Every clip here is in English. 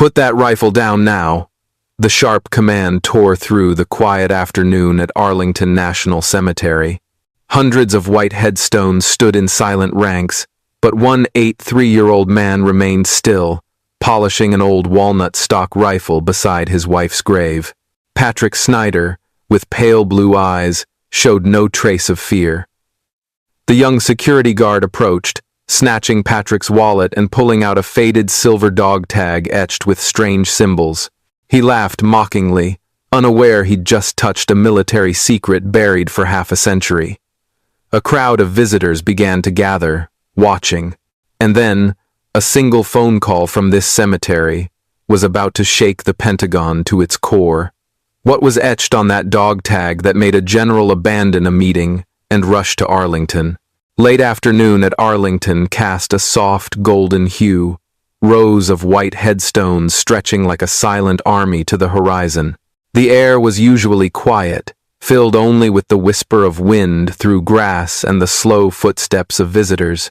"Put that rifle down now." The sharp command tore through the quiet afternoon at Arlington National Cemetery. Hundreds of white headstones stood in silent ranks, but one 83-year-old man remained still, polishing an old walnut stock rifle beside his wife's grave. Patrick Snyder, with pale blue eyes, showed no trace of fear. The young security guard approached, snatching Patrick's wallet and pulling out a faded silver dog tag etched with strange symbols. He laughed mockingly, unaware he'd just touched a military secret buried for half a century. A crowd of visitors began to gather, watching, and then a single phone call from this cemetery was about to shake the Pentagon to its core. What was etched on that dog tag that made a general abandon a meeting and rush to Arlington? Late afternoon at Arlington cast a soft golden hue, rows of white headstones stretching like a silent army to the horizon. The air was usually quiet, filled only with the whisper of wind through grass and the slow footsteps of visitors.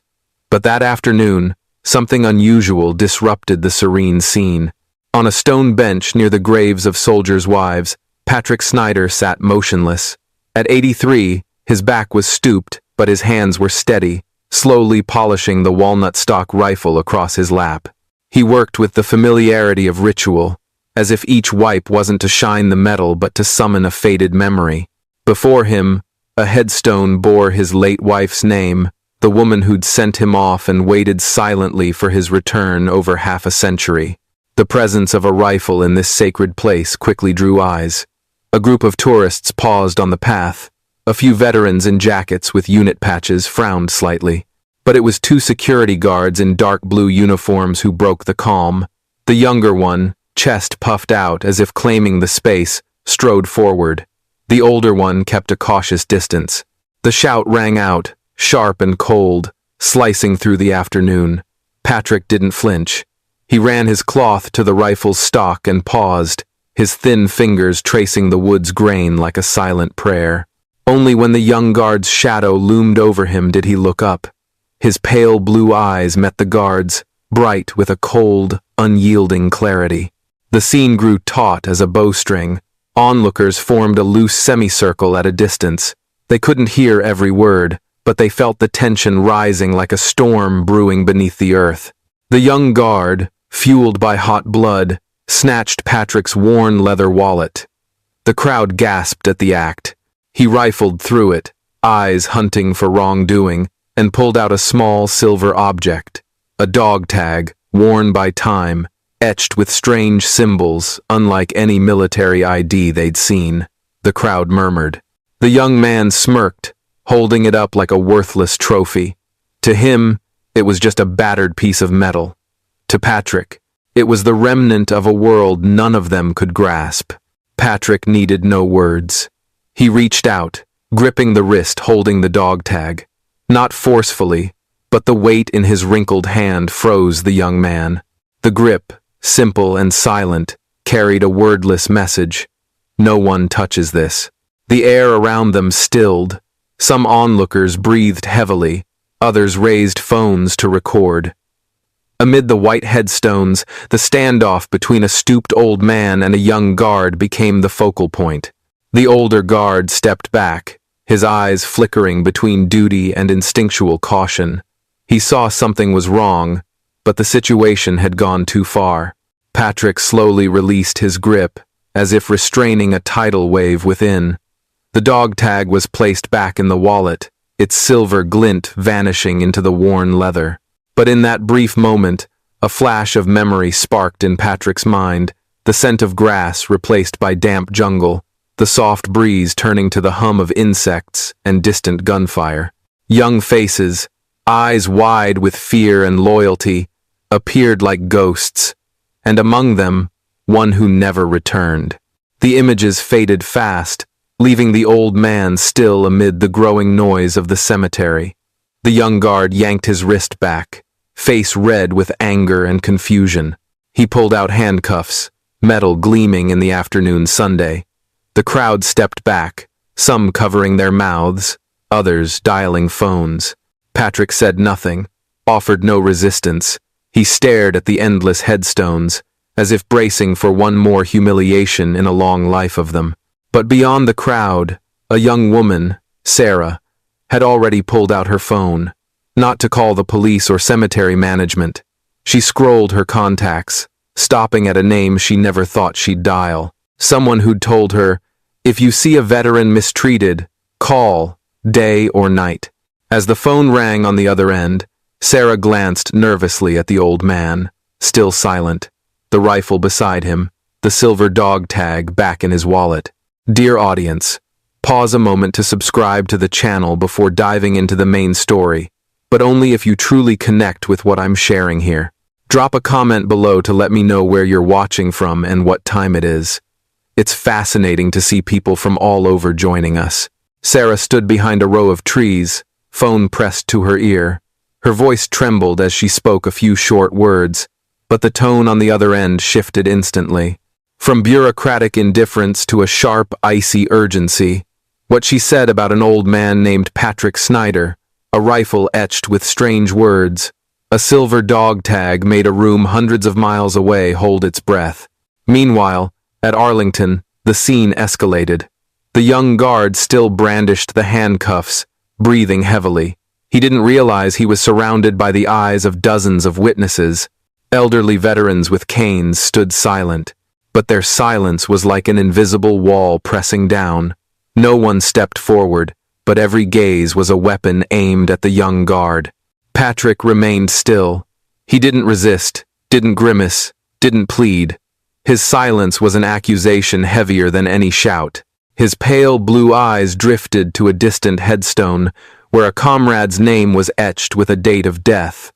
But that afternoon, something unusual disrupted the serene scene. On a stone bench near the graves of soldiers' wives, Patrick Snyder sat motionless. At 83, his back was stooped, but his hands were steady, slowly polishing the walnut stock rifle across his lap. He worked with the familiarity of ritual, as if each wipe wasn't to shine the metal but to summon a faded memory. Before him, a headstone bore his late wife's name, the woman who'd sent him off and waited silently for his return over half a century. The presence of a rifle in this sacred place quickly drew eyes. A group of tourists paused on the path. A few veterans in jackets with unit patches frowned slightly. But it was two security guards in dark blue uniforms who broke the calm. The younger one, chest puffed out as if claiming the space, strode forward. The older one kept a cautious distance. The shout rang out, sharp and cold, slicing through the afternoon. Patrick didn't flinch. He ran his cloth to the rifle's stock and paused, his thin fingers tracing the wood's grain like a silent prayer. Only when the young guard's shadow loomed over him did he look up. His pale blue eyes met the guard's, bright with a cold, unyielding clarity. The scene grew taut as a bowstring. Onlookers formed a loose semicircle at a distance. They couldn't hear every word, but they felt the tension rising like a storm brewing beneath the earth. The young guard, fueled by hot blood, snatched Patrick's worn leather wallet. The crowd gasped at the act. He rifled through it, eyes hunting for wrongdoing, and pulled out a small silver object, a dog tag, worn by time, etched with strange symbols, unlike any military ID they'd seen. The crowd murmured. The young man smirked, holding it up like a worthless trophy. To him, it was just a battered piece of metal. To Patrick, it was the remnant of a world none of them could grasp. Patrick needed no words. He reached out, gripping the wrist holding the dog tag. Not forcefully, but the weight in his wrinkled hand froze the young man. The grip, simple and silent, carried a wordless message. No one touches this. The air around them stilled. Some onlookers breathed heavily, others raised phones to record. Amid the white headstones, the standoff between a stooped old man and a young guard became the focal point. The older guard stepped back, his eyes flickering between duty and instinctual caution. He saw something was wrong, but the situation had gone too far. Patrick slowly released his grip, as if restraining a tidal wave within. The dog tag was placed back in the wallet, its silver glint vanishing into the worn leather. But in that brief moment, a flash of memory sparked in Patrick's mind, the scent of grass replaced by damp jungle, the soft breeze turning to the hum of insects and distant gunfire. Young faces, eyes wide with fear and loyalty, appeared like ghosts, and among them, one who never returned. The images faded fast, leaving the old man still amid the growing noise of the cemetery. The young guard yanked his wrist back, face red with anger and confusion. He pulled out handcuffs, metal gleaming in the afternoon Sunday. The crowd stepped back, some covering their mouths, others dialing phones. Patrick said nothing, offered no resistance. He stared at the endless headstones, as if bracing for one more humiliation in a long life of them. But beyond the crowd, a young woman, Sarah, had already pulled out her phone, not to call the police or cemetery management. She scrolled her contacts, stopping at a name she never thought she'd dial. Someone who'd told her, "If you see a veteran mistreated, call, day or night." As the phone rang on the other end, Sarah glanced nervously at the old man, still silent, the rifle beside him, the silver dog tag back in his wallet. Dear audience, pause a moment to subscribe to the channel before diving into the main story, but only if you truly connect with what I'm sharing here. Drop a comment below to let me know where you're watching from and what time it is. It's fascinating to see people from all over joining us. Sarah stood behind a row of trees, phone pressed to her ear. Her voice trembled as she spoke a few short words, but the tone on the other end shifted instantly. From bureaucratic indifference to a sharp, icy urgency. What she said about an old man named Patrick Snyder, a rifle etched with strange words, a silver dog tag made a room hundreds of miles away hold its breath. Meanwhile, at Arlington, the scene escalated. The young guard still brandished the handcuffs, breathing heavily. He didn't realize he was surrounded by the eyes of dozens of witnesses. Elderly veterans with canes stood silent, but their silence was like an invisible wall pressing down. No one stepped forward, but every gaze was a weapon aimed at the young guard. Patrick remained still. He didn't resist, didn't grimace, didn't plead. His silence was an accusation heavier than any shout. His pale blue eyes drifted to a distant headstone where a comrade's name was etched with a date of death.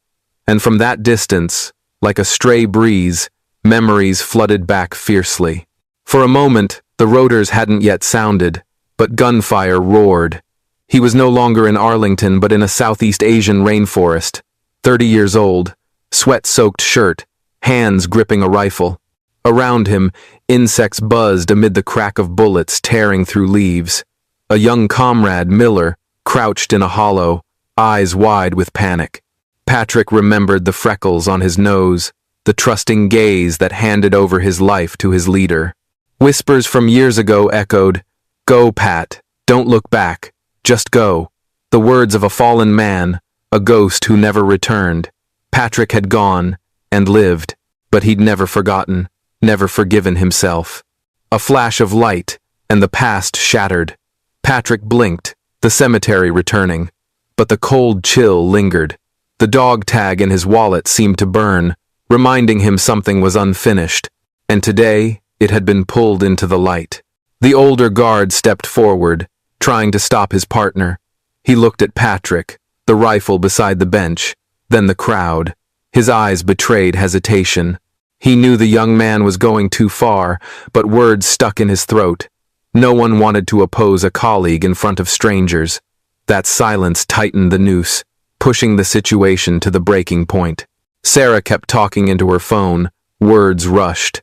And from that distance, like a stray breeze, memories flooded back fiercely. For a moment, the rotors hadn't yet sounded, but gunfire roared. He was no longer in Arlington but in a Southeast Asian rainforest, 30 years old, sweat-soaked shirt, hands gripping a rifle. Around him, insects buzzed amid the crack of bullets tearing through leaves. A young comrade, Miller, crouched in a hollow, eyes wide with panic. Patrick remembered the freckles on his nose, the trusting gaze that handed over his life to his leader. Whispers from years ago echoed, "Go, Pat, don't look back, just go." The words of a fallen man, a ghost who never returned. Patrick had gone, and lived, but he'd never forgotten, never forgiven himself. A flash of light, and the past shattered. Patrick blinked, the cemetery returning, but the cold chill lingered. The dog tag in his wallet seemed to burn, reminding him something was unfinished, and today it had been pulled into the light. The older guard stepped forward, trying to stop his partner. He looked at Patrick, the rifle beside the bench, then the crowd. His eyes betrayed hesitation. He knew the young man was going too far, but words stuck in his throat. No one wanted to oppose a colleague in front of strangers. That silence tightened the noose, pushing the situation to the breaking point. Sarah kept talking into her phone, words rushed.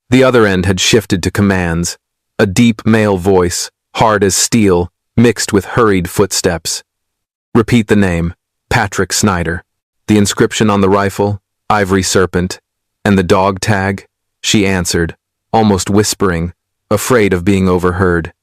The other end had shifted to commands. A deep male voice, hard as steel, mixed with hurried footsteps. "Repeat the name, Patrick Snyder." The inscription on the rifle, "Ivory Serpent." "And the dog tag?" She answered, almost whispering, afraid of being overheard.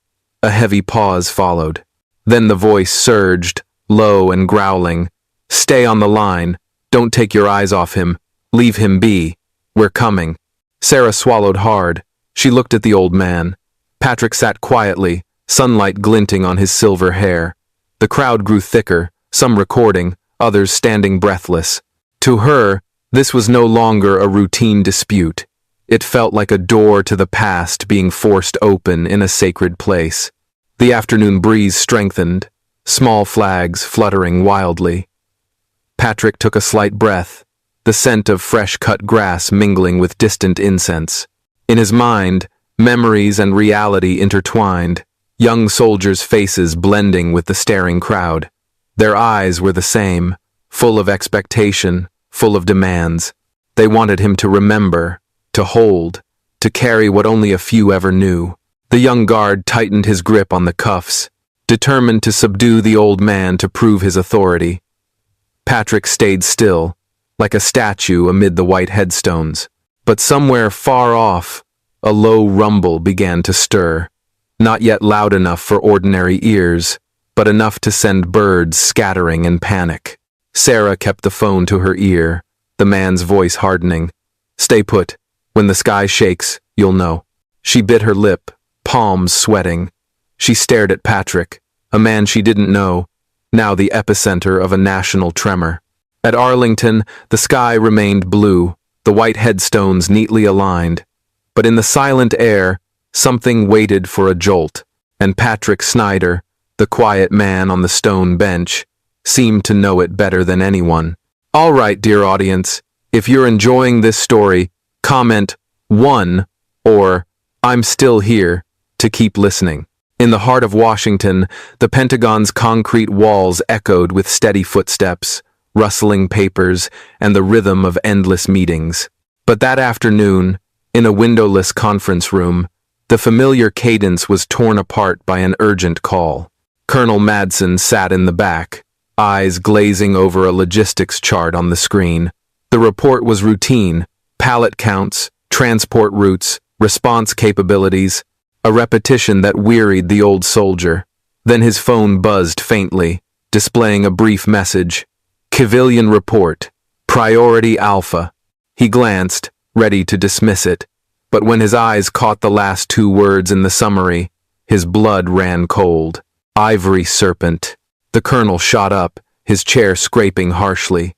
A heavy pause followed. Then the voice surged, low and growling. "Stay on the line. Don't take your eyes off him. Leave him be. We're coming." Sarah swallowed hard. She looked at the old man. Patrick sat quietly, sunlight glinting on his silver hair. The crowd grew thicker, some recording, others standing breathless. To her, this was no longer a routine dispute. It felt like a door to the past being forced open in a sacred place. The afternoon breeze strengthened, small flags fluttering wildly. Patrick took a slight breath, the scent of fresh-cut grass mingling with distant incense. In his mind, memories and reality intertwined, young soldiers' faces blending with the staring crowd. Their eyes were the same, full of expectation, full of demands. They wanted him to remember, to hold, to carry what only a few ever knew. The young guard tightened his grip on the cuffs, determined to subdue the old man to prove his authority. Patrick stayed still, like a statue amid the white headstones. But somewhere far off, a low rumble began to stir, not yet loud enough for ordinary ears, but enough to send birds scattering in panic. Sarah kept the phone to her ear, the man's voice hardening. "Stay put. When the sky shakes, you'll know." She bit her lip, palms sweating. She stared at Patrick, a man she didn't know, now the epicenter of a national tremor. At Arlington, the sky remained blue, the white headstones neatly aligned. But in the silent air, something waited for a jolt, and Patrick Snyder, the quiet man on the stone bench, seemed to know it better than anyone. All right, dear audience, if you're enjoying this story, comment 1 or "I'm still here" to keep listening. In the heart of Washington, the Pentagon's concrete walls echoed with steady footsteps, rustling papers, and the rhythm of endless meetings. But that afternoon, in a windowless conference room, the familiar cadence was torn apart by an urgent call. Colonel Madsen sat in the back, eyes glazing over a logistics chart on the screen. The report was routine: pallet counts, transport routes, response capabilities, a repetition that wearied the old soldier. Then his phone buzzed faintly, displaying a brief message. "Civilian report. Priority Alpha." He glanced, ready to dismiss it, but when his eyes caught the last 2 words in the summary, his blood ran cold. Ivory Serpent. The colonel shot up, his chair scraping harshly.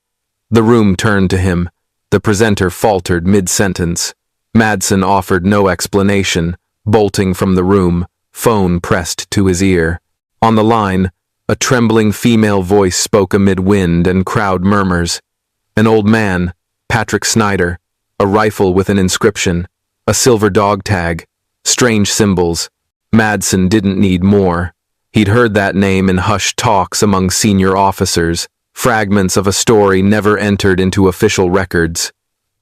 The room turned to him. The presenter faltered mid-sentence. Madsen offered no explanation, bolting from the room, phone pressed to his ear. On the line, a trembling female voice spoke amid wind and crowd murmurs. An old man, Patrick Snyder, a rifle with an inscription, a silver dog tag, strange symbols. Madsen didn't need more. He'd heard that name in hushed talks among senior officers, fragments of a story never entered into official records.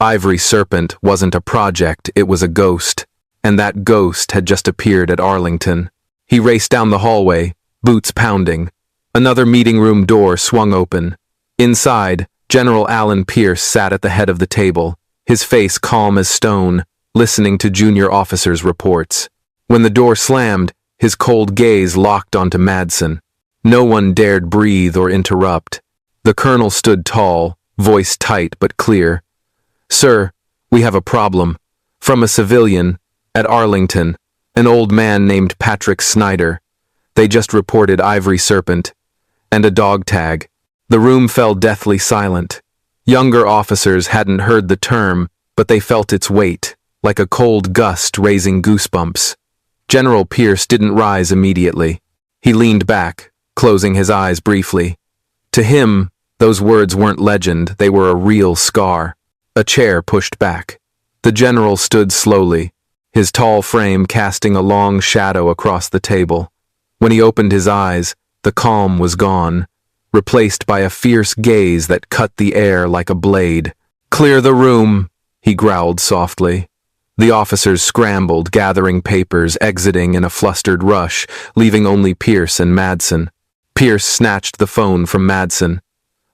Ivory Serpent wasn't a project, it was a ghost, and that ghost had just appeared at Arlington. He raced down the hallway, boots pounding. Another meeting room door swung open. Inside, General Alan Pierce sat at the head of the table, his face calm as stone, listening to junior officers' reports. When the door slammed, his cold gaze locked onto Madsen. No one dared breathe or interrupt. The colonel stood tall, voice tight but clear. "Sir, we have a problem. From a civilian, at Arlington, an old man named Patrick Snyder. They just reported Ivory Serpent, and a dog tag." The room fell deathly silent. Younger officers hadn't heard the term, but they felt its weight, like a cold gust raising goosebumps. General Pierce didn't rise immediately. He leaned back, closing his eyes briefly. To him, those words weren't legend, they were a real scar. A chair pushed back. The general stood slowly, his tall frame casting a long shadow across the table. When he opened his eyes, the calm was gone, replaced by a fierce gaze that cut the air like a blade. "Clear the room," he growled softly. The officers scrambled, gathering papers, exiting in a flustered rush, leaving only Pierce and Madsen. Pierce snatched the phone from Madsen.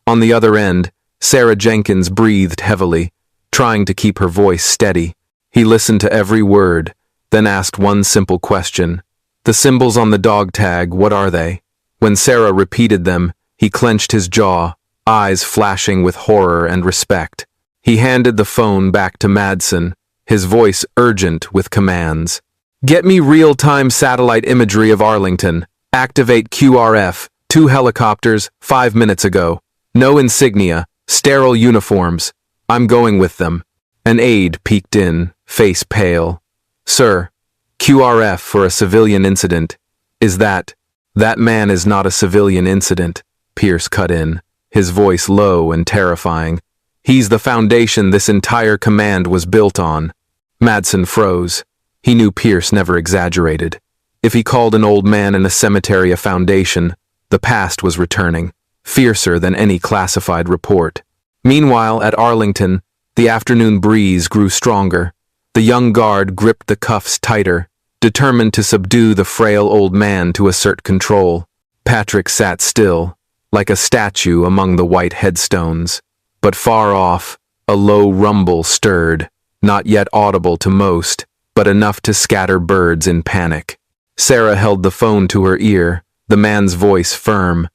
On the other end, Sarah Jenkins breathed heavily, trying to keep her voice steady. He listened to every word, then asked one simple question. "The symbols on the dog tag, what are they?" When Sarah repeated them, he clenched his jaw, eyes flashing with horror and respect. He handed the phone back to Madsen, his voice urgent with commands. "Get me real-time satellite imagery of Arlington. Activate QRF, 2 helicopters, 5 minutes ago. No insignia, sterile uniforms. I'm going with them." An aide peeked in, face pale. "Sir, QRF for a civilian incident. Is that man is not a civilian incident," Pierce cut in, his voice low and terrifying. "He's the foundation this entire command was built on." Madsen froze. He knew Pierce never exaggerated. If he called an old man in a cemetery a foundation, the past was returning, fiercer than any classified report. Meanwhile, at Arlington, the afternoon breeze grew stronger. The young guard gripped the cuffs tighter, determined to subdue the frail old man to assert control. Patrick sat still, like a statue among the white headstones. But far off, a low rumble stirred, not yet audible to most, but enough to scatter birds in panic. Sarah held the phone to her ear, the man's voice firm.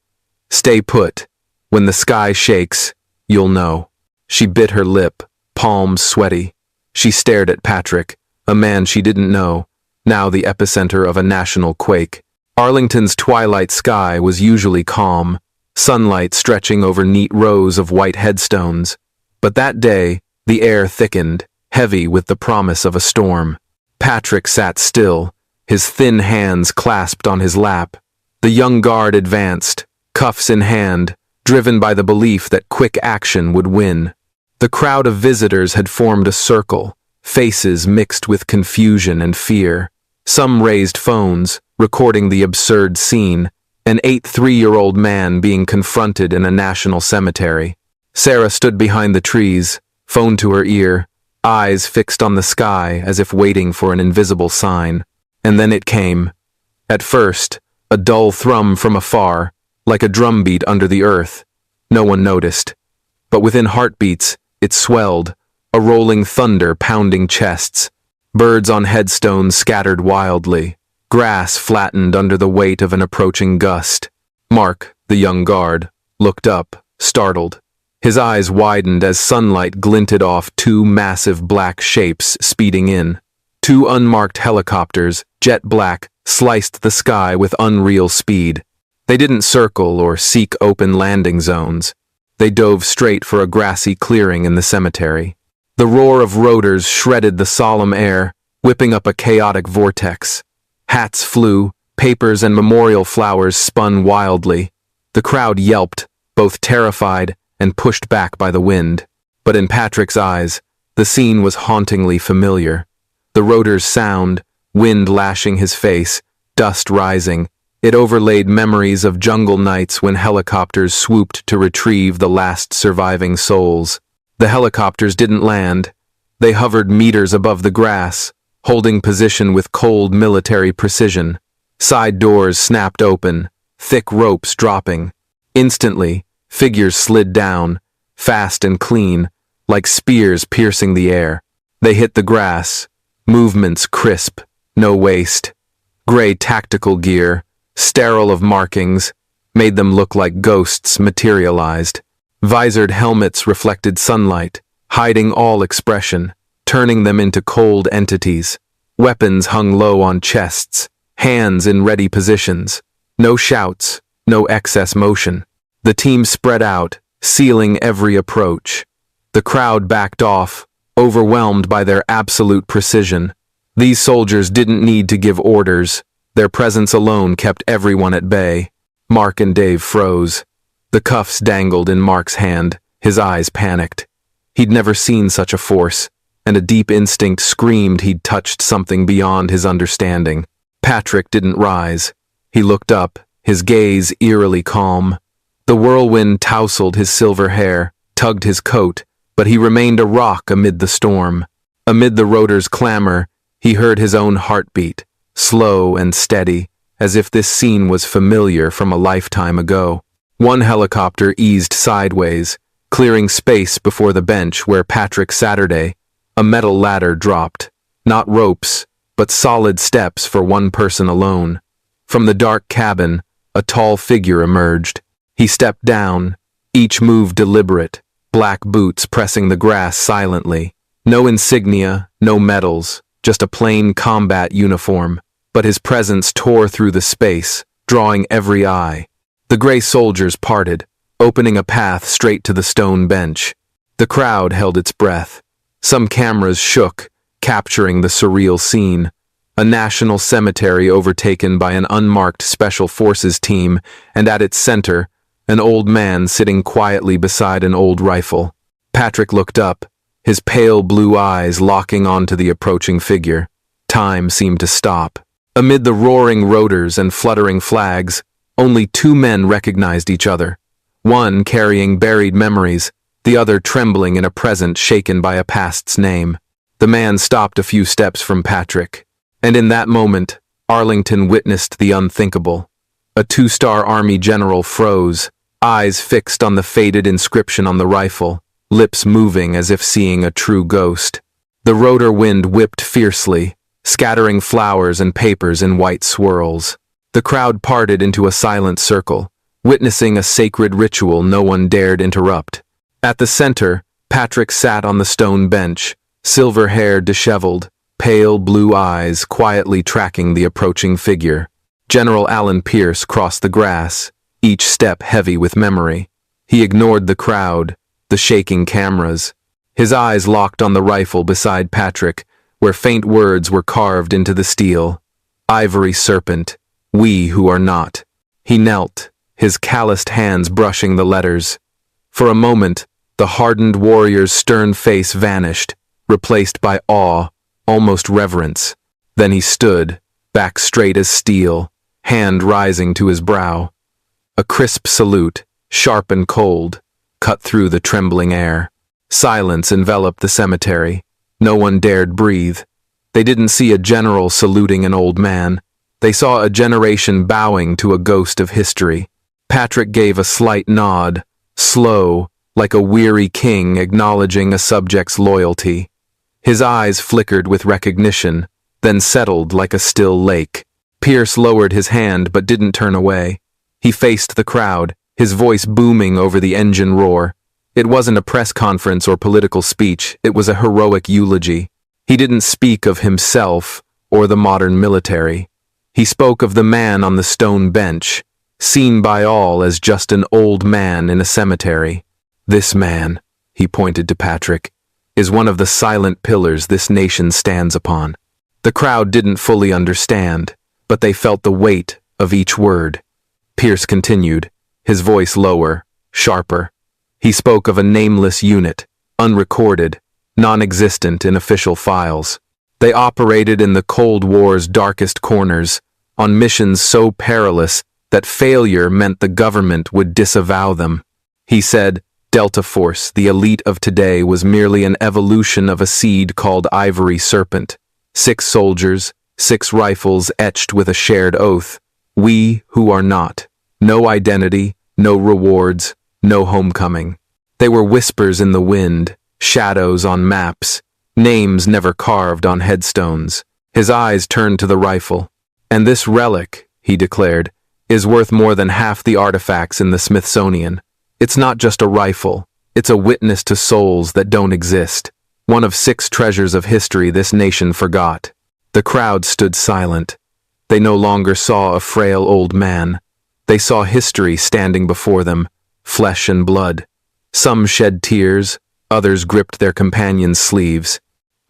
"Stay put. When the sky shakes, you'll know." She bit her lip, palms sweaty. She stared at Patrick, a man she didn't know, now the epicenter of a national quake. Arlington's twilight sky was usually calm, sunlight stretching over neat rows of white headstones. But that day, the air thickened, heavy with the promise of a storm. Patrick sat still, his thin hands clasped on his lap. The young guard advanced, cuffs in hand, driven by the belief that quick action would win. The crowd of visitors had formed a circle, faces mixed with confusion and fear. Some raised phones, recording the absurd scene, an 83-year-old man being confronted in a national cemetery. Sarah stood behind the trees, phone to her ear, eyes fixed on the sky as if waiting for an invisible sign. And then it came. At first, a dull thrum from afar, like a drumbeat under the earth. No one noticed. But within heartbeats, it swelled, a rolling thunder pounding chests. Birds on headstones scattered wildly. Grass flattened under the weight of an approaching gust. Mark, the young guard, looked up, startled. His eyes widened as sunlight glinted off two massive black shapes speeding in. Two unmarked helicopters, jet black, sliced the sky with unreal speed. They didn't circle or seek open landing zones. They dove straight for a grassy clearing in the cemetery. The roar of rotors shredded the solemn air, whipping up a chaotic vortex. Hats flew, papers and memorial flowers spun wildly. The crowd yelped, both terrified and pushed back by the wind. But in Patrick's eyes, the scene was hauntingly familiar. The rotor's sound, wind lashing his face, dust rising. It overlaid memories of jungle nights when helicopters swooped to retrieve the last surviving souls. The helicopters didn't land. They hovered meters above the grass, holding position with cold military precision. Side doors snapped open, thick ropes dropping. Instantly, figures slid down, fast and clean, like spears piercing the air. They hit the grass, movements crisp, no waste. Gray tactical gear, sterile of markings, made them look like ghosts materialized. Visored helmets reflected sunlight, hiding all expression, turning them into cold entities. Weapons hung low on chests, hands in ready positions. No shouts, no excess motion. The team spread out, sealing every approach. The crowd backed off, overwhelmed by their absolute precision. These soldiers didn't need to give orders. Their presence alone kept everyone at bay. Mark and Dave froze. The cuffs dangled in Mark's hand, his eyes panicked. He'd never seen such a force, and a deep instinct screamed he'd touched something beyond his understanding. Patrick didn't rise. He looked up, his gaze eerily calm. The whirlwind tousled his silver hair, tugged his coat, but he remained a rock amid the storm. Amid the rotor's clamor, he heard his own heartbeat, slow and steady, as if this scene was familiar from a lifetime ago. One helicopter eased sideways, clearing space before the bench where Patrick Saturday, a metal ladder dropped. Not ropes, but solid steps for one person alone. From the dark cabin, a tall figure emerged. He stepped down, each move deliberate, black boots pressing the grass silently. No insignia, no medals, just a plain combat uniform. But his presence tore through the space, drawing every eye. The gray soldiers parted, opening a path straight to the stone bench. The crowd held its breath. Some cameras shook, capturing the surreal scene. A national cemetery overtaken by an unmarked special forces team, and at its center, an old man sitting quietly beside an old rifle. Patrick looked up, his pale blue eyes locking onto the approaching figure. Time seemed to stop. Amid the roaring rotors and fluttering flags, only two men recognized each other. One carrying buried memories, the other trembling in a present shaken by a past's name. The man stopped a few steps from Patrick. And in that moment, Arlington witnessed the unthinkable. A two-star Army general froze, eyes fixed on the faded inscription on the rifle, lips moving as if seeing a true ghost. The rotor wind whipped fiercely, scattering flowers and papers in white swirls. The crowd parted into a silent circle, witnessing a sacred ritual no one dared interrupt. At the center, Patrick sat on the stone bench, silver hair disheveled, pale blue eyes quietly tracking the approaching figure. General Alan Pierce crossed the grass, each step heavy with memory. He ignored the crowd, the shaking cameras. His eyes locked on the rifle beside Patrick, where faint words were carved into the steel. Ivory Serpent, we who are not. He knelt, his calloused hands brushing the letters. For a moment, the hardened warrior's stern face vanished, replaced by awe, almost reverence. Then he stood, back straight as steel, hand rising to his brow. A crisp salute, sharp and cold, cut through the trembling air. Silence enveloped the cemetery. No one dared breathe. They didn't see a general saluting an old man. They saw a generation bowing to a ghost of history. Patrick gave a slight nod, slow, like a weary king acknowledging a subject's loyalty. His eyes flickered with recognition, then settled like a still lake. Pierce lowered his hand but didn't turn away. He faced the crowd, his voice booming over the engine roar. It wasn't a press conference or political speech, it was a heroic eulogy. He didn't speak of himself or the modern military. He spoke of the man on the stone bench, seen by all as just an old man in a cemetery. This man, he pointed to Patrick, is one of the silent pillars this nation stands upon. The crowd didn't fully understand, but they felt the weight of each word. Pierce continued, his voice lower, sharper. He spoke of a nameless unit, unrecorded, non-existent in official files. They operated in the Cold War's darkest corners, on missions so perilous that failure meant the government would disavow them. He said, Delta Force, the elite of today, was merely an evolution of a seed called Ivory Serpent. 6 soldiers, 6 rifles etched with a shared oath. We who are not. No identity, no rewards, no homecoming. They were whispers in the wind, shadows on maps, names never carved on headstones. His eyes turned to the rifle. And this relic, he declared, is worth more than half the artifacts in the Smithsonian. It's not just a rifle, it's a witness to souls that don't exist. One of 6 treasures of history this nation forgot. The crowd stood silent. They no longer saw a frail old man. They saw history standing before them, flesh and blood. Some shed tears, others gripped their companions' sleeves.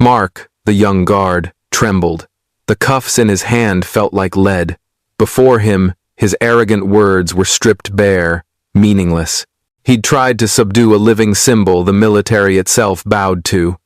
Mark, the young guard, trembled. The cuffs in his hand felt like lead. Before him, his arrogant words were stripped bare, meaningless. He'd tried to subdue a living symbol the military itself bowed to.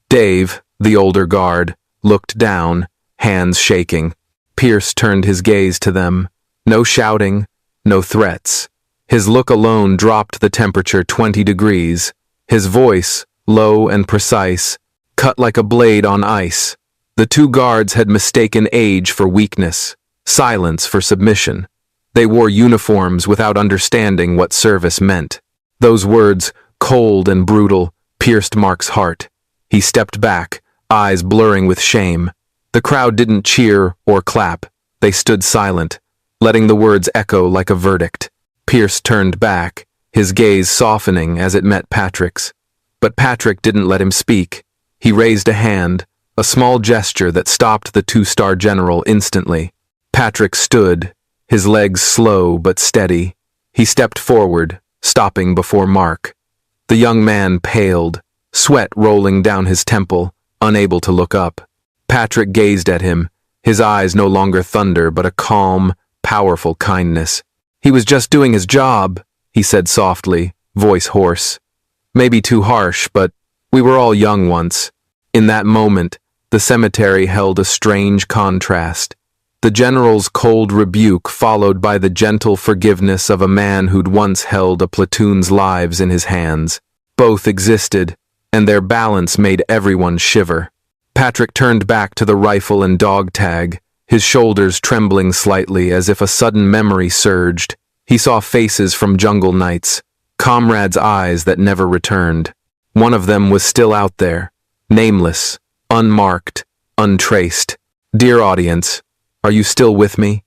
Dave, the older guard, looked down, hands shaking. Pierce turned his gaze to them. No shouting, no threats. His look alone dropped the temperature 20 degrees. His voice, low and precise, cut like a blade on ice. The 2 guards had mistaken age for weakness, silence for submission. They wore uniforms without understanding what service meant. Those words, cold and brutal, pierced Mark's heart. He stepped back, eyes blurring with shame. The crowd didn't cheer or clap. They stood silent, letting the words echo like a verdict. Pierce turned back, his gaze softening as it met Patrick's. But Patrick didn't let him speak. He raised a hand, a small gesture that stopped the 2-star general instantly. Patrick stood, his legs slow but steady. He stepped forward, stopping before Mark. The young man paled, sweat rolling down his temple, unable to look up. Patrick gazed at him, his eyes no longer thunder but a calm, powerful kindness. He was just doing his job, he said softly, voice hoarse. Maybe too harsh, but we were all young once. In that moment, the cemetery held a strange contrast. The general's cold rebuke followed by the gentle forgiveness of a man who'd once held a platoon's lives in his hands. Both existed, and their balance made everyone shiver. Patrick turned back to the rifle and dog tag, his shoulders trembling slightly as if a sudden memory surged. He saw faces from jungle nights, comrades' eyes that never returned. One of them was still out there, nameless, unmarked, untraced. Dear audience, are you still with me?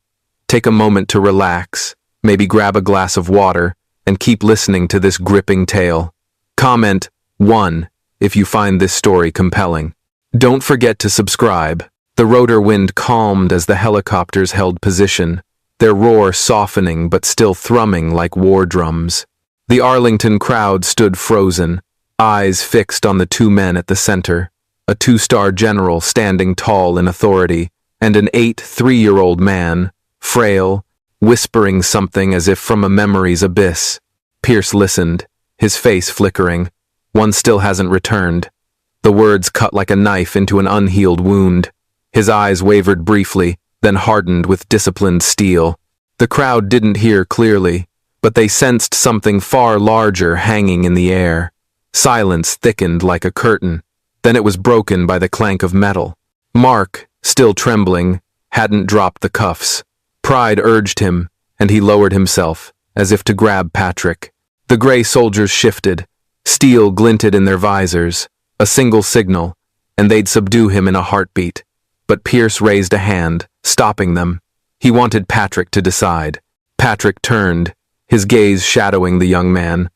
Take a moment to relax, maybe grab a glass of water, and keep listening to this gripping tale. Comment 1 if you find this story compelling. Don't forget to subscribe. The rotor wind calmed as the helicopters held position, their roar softening but still thrumming like war drums. The Arlington crowd stood frozen, eyes fixed on the two men at the center, a two-star general standing tall in authority, and an 3-year-old man, frail, whispering something as if from a memory's abyss. Pierce listened, his face flickering. One still hasn't returned. The words cut like a knife into an unhealed wound. His eyes wavered briefly, then hardened with disciplined steel. The crowd didn't hear clearly, but they sensed something far larger hanging in the air. Silence thickened like a curtain. Then it was broken by the clank of metal. Mark, still trembling, hadn't dropped the cuffs. Pride urged him, and he lowered himself, as if to grab Patrick. The gray soldiers shifted. Steel glinted in their visors. A single signal, and they'd subdue him in a heartbeat. But Pierce raised a hand, stopping them. He wanted Patrick to decide. Patrick turned, his gaze shadowing the young man.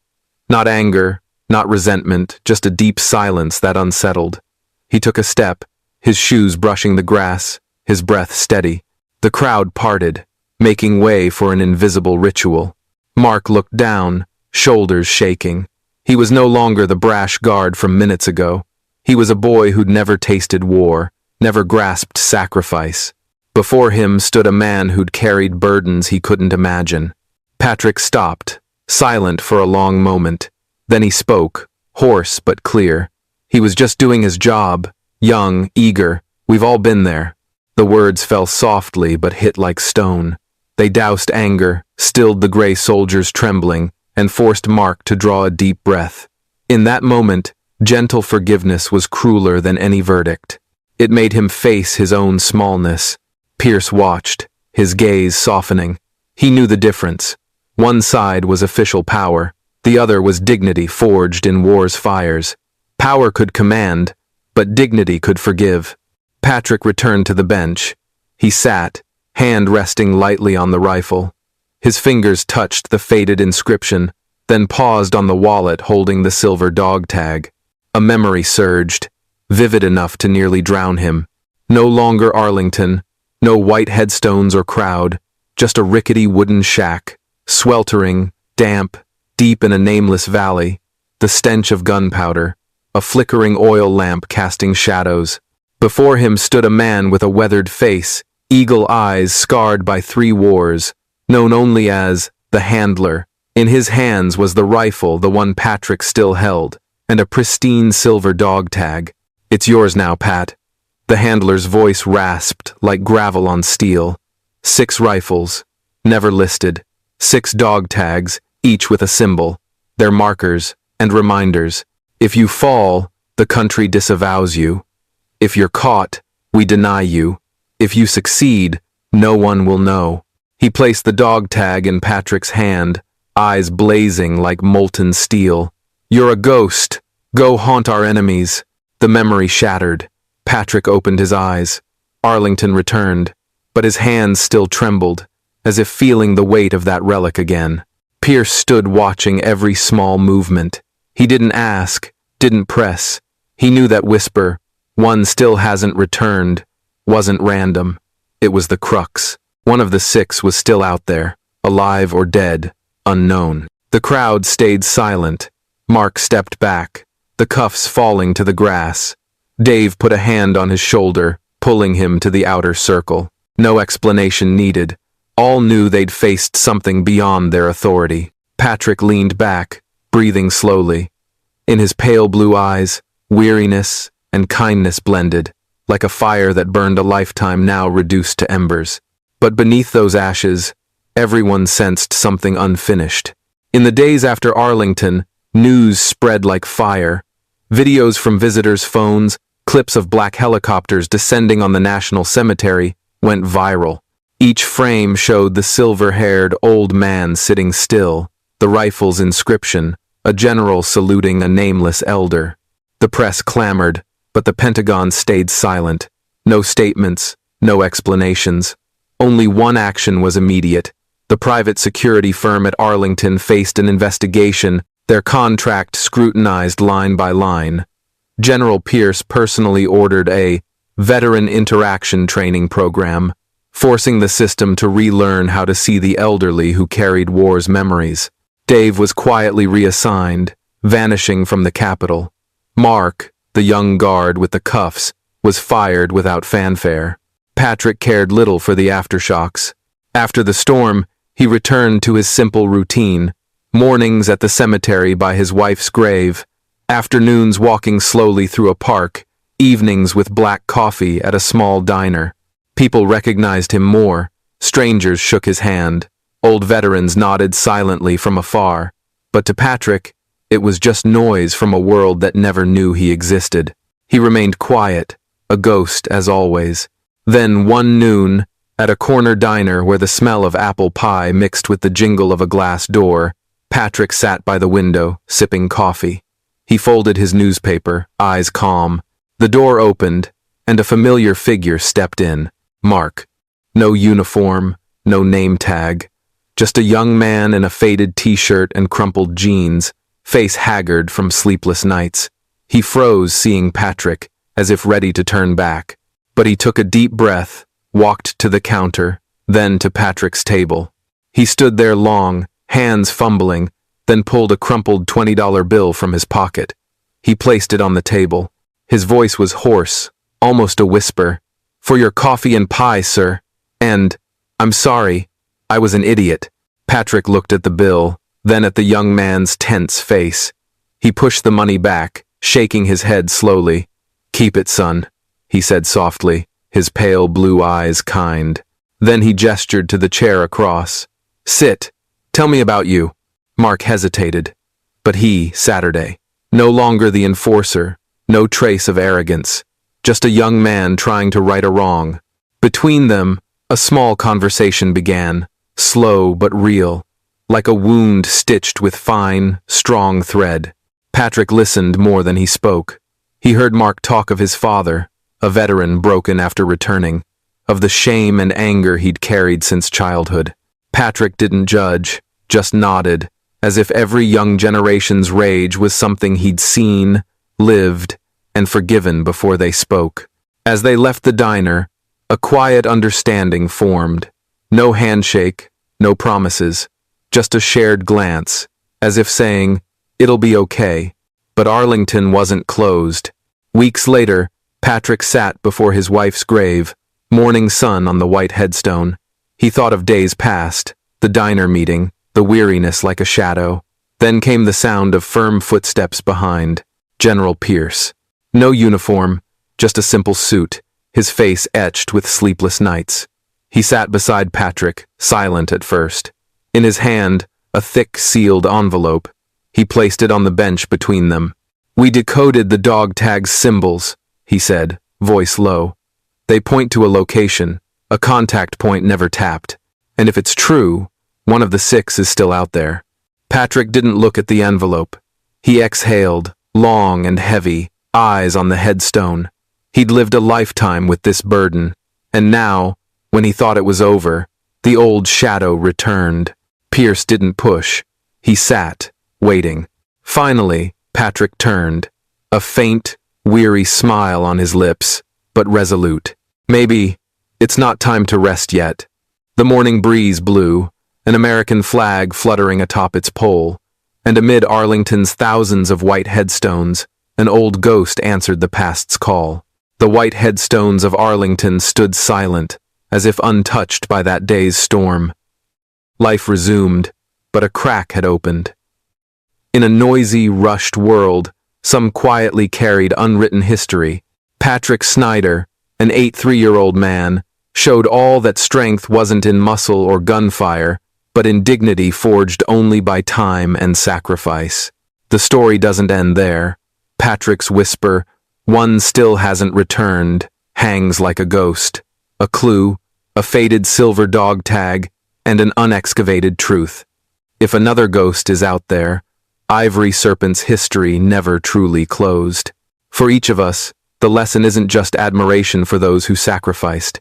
Not anger, not resentment, just a deep silence that unsettled. He took a step, his shoes brushing the grass, his breath steady. The crowd parted, making way for an invisible ritual. Mark looked down, shoulders shaking. He was no longer the brash guard from minutes ago. He was a boy who'd never tasted war, never grasped sacrifice. Before him stood a man who'd carried burdens he couldn't imagine. Patrick stopped, silent for a long moment. Then he spoke, hoarse but clear. He was just doing his job, young, eager. We've all been there. The words fell softly but hit like stone. They doused anger, stilled the gray soldiers trembling, and forced Mark to draw a deep breath. In that moment, gentle forgiveness was crueler than any verdict. It made him face his own smallness. Pierce watched, his gaze softening. He knew the difference. One side was official power, the other was dignity forged in war's fires. Power could command, but dignity could forgive. Patrick returned to the bench. He sat, hand resting lightly on the rifle. His fingers touched the faded inscription, then paused on the wallet holding the silver dog tag. A memory surged, vivid enough to nearly drown him. No longer Arlington, no white headstones or crowd, just a rickety wooden shack, sweltering, damp, deep in a nameless valley, the stench of gunpowder, a flickering oil lamp casting shadows. Before him stood a man with a weathered face, eagle eyes scarred by 3 wars, known only as the Handler. In his hands was the rifle, the one Patrick still held, and a pristine silver dog tag. It's yours now, Pat. The Handler's voice rasped like gravel on steel. 6 rifles, never listed. 6 dog tags, each with a symbol. Their markers and reminders. If you fall, the country disavows you. If you're caught, we deny you. If you succeed, no one will know. He placed the dog tag in Patrick's hand, eyes blazing like molten steel. You're a ghost. Go haunt our enemies. The memory shattered. Patrick opened his eyes. Arlington returned, but his hands still trembled, as if feeling the weight of that relic again. Pierce stood watching every small movement. He didn't ask, didn't press. He knew that whisper, "One still hasn't returned," wasn't random. It was the crux. One of the 6 was still out there, alive or dead, unknown. The crowd stayed silent. Mark stepped back, the cuffs falling to the grass. Dave put a hand on his shoulder, pulling him to the outer circle. No explanation needed. All knew they'd faced something beyond their authority. Patrick leaned back, breathing slowly. In his pale blue eyes, weariness and kindness blended, like a fire that burned a lifetime now reduced to embers. But beneath those ashes, everyone sensed something unfinished. In the days after Arlington, news spread like fire. Videos from visitors' phones, clips of black helicopters descending on the National Cemetery, went viral. Each frame showed the silver-haired old man sitting still, the rifle's inscription, a general saluting a nameless elder. The press clamored, but the Pentagon stayed silent. No statements, no explanations. Only one action was immediate. The private security firm at Arlington faced an investigation, their contract scrutinized line by line. General Pierce personally ordered a veteran interaction training program, forcing the system to relearn how to see the elderly who carried war's memories. Dave was quietly reassigned, vanishing from the Capitol. Mark, the young guard with the cuffs, was fired without fanfare. Patrick cared little for the aftershocks. After the storm, he returned to his simple routine, mornings at the cemetery by his wife's grave, afternoons walking slowly through a park, evenings with black coffee at a small diner. People recognized him more. Strangers shook his hand. Old veterans nodded silently from afar. But to Patrick, it was just noise from a world that never knew he existed. He remained quiet, a ghost as always. Then one noon, at a corner diner where the smell of apple pie mixed with the jingle of a glass door, Patrick sat by the window, sipping coffee. He folded his newspaper, eyes calm. The door opened, and a familiar figure stepped in. Mark. No uniform, no name tag. Just a young man in a faded t-shirt and crumpled jeans, face haggard from sleepless nights. He froze seeing Patrick, as if ready to turn back. But he took a deep breath, walked to the counter, then to Patrick's table. He stood there long, hands fumbling, then pulled a crumpled $20 bill from his pocket. He placed it on the table. His voice was hoarse, almost a whisper. "For your coffee and pie, sir. And, I'm sorry, I was an idiot." Patrick looked at the bill, then at the young man's tense face. He pushed the money back, shaking his head slowly. "Keep it, son," he said softly, his pale blue eyes kind. Then he gestured to the chair across. "Sit. Tell me about you." Mark hesitated. But he, Saturday, no longer the enforcer, no trace of arrogance, just a young man trying to right a wrong. Between them, a small conversation began, slow but real, like a wound stitched with fine, strong thread. Patrick listened more than he spoke. He heard Mark talk of his father, a veteran broken after returning, of the shame and anger he'd carried since childhood. Patrick didn't judge, just nodded, as if every young generation's rage was something he'd seen, lived, and forgiven before they spoke. As they left the diner, a quiet understanding formed. No handshake, no promises, just a shared glance, as if saying, "It'll be okay." But Arlington wasn't closed. Weeks later, Patrick sat before his wife's grave, morning sun on the white headstone. He thought of days past, the diner meeting, the weariness like a shadow. Then came the sound of firm footsteps behind. General Pierce. No uniform, just a simple suit, his face etched with sleepless nights. He sat beside Patrick, silent at first. In his hand, a thick, sealed envelope. He placed it on the bench between them. "We decoded the dog tag's symbols," he said, voice low. "They point to a location, a contact point never tapped. And if it's true, one of the 6 is still out there." Patrick didn't look at the envelope. He exhaled, long and heavy, eyes on the headstone. He'd lived a lifetime with this burden, and now, when he thought it was over, the old shadow returned. Pierce didn't push. He sat, waiting. Finally, Patrick turned, a faint, weary smile on his lips, but resolute. "Maybe it's not time to rest yet." The morning breeze blew, an American flag fluttering atop its pole, and amid Arlington's thousands of white headstones, an old ghost answered the past's call. The white headstones of Arlington stood silent, as if untouched by that day's storm. Life resumed, but a crack had opened. In a noisy, rushed world, some quietly carried unwritten history. Patrick Snyder, an 83-year-old man, showed all that strength wasn't in muscle or gunfire, but in dignity forged only by time and sacrifice. The story doesn't end there. Patrick's whisper, "One still hasn't returned," hangs like a ghost. A clue, a faded silver dog tag, and an unexcavated truth. If another ghost is out there, Ivory Serpent's history never truly closed. For each of us, The lesson isn't just admiration for those who sacrificed.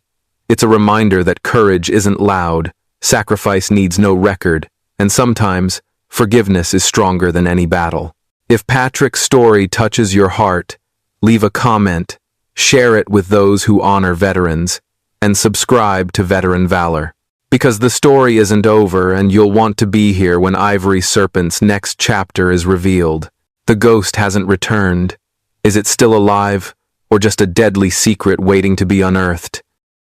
It's a reminder that courage isn't loud, sacrifice needs no record, and sometimes, forgiveness is stronger than any battle. If Patrick's story touches your heart, leave a comment, share it with those who honor veterans, and subscribe to Veteran Valor. Because the story isn't over and you'll want to be here when Ivory Serpent's next chapter is revealed. The ghost hasn't returned. Is it still alive, or just a deadly secret waiting to be unearthed?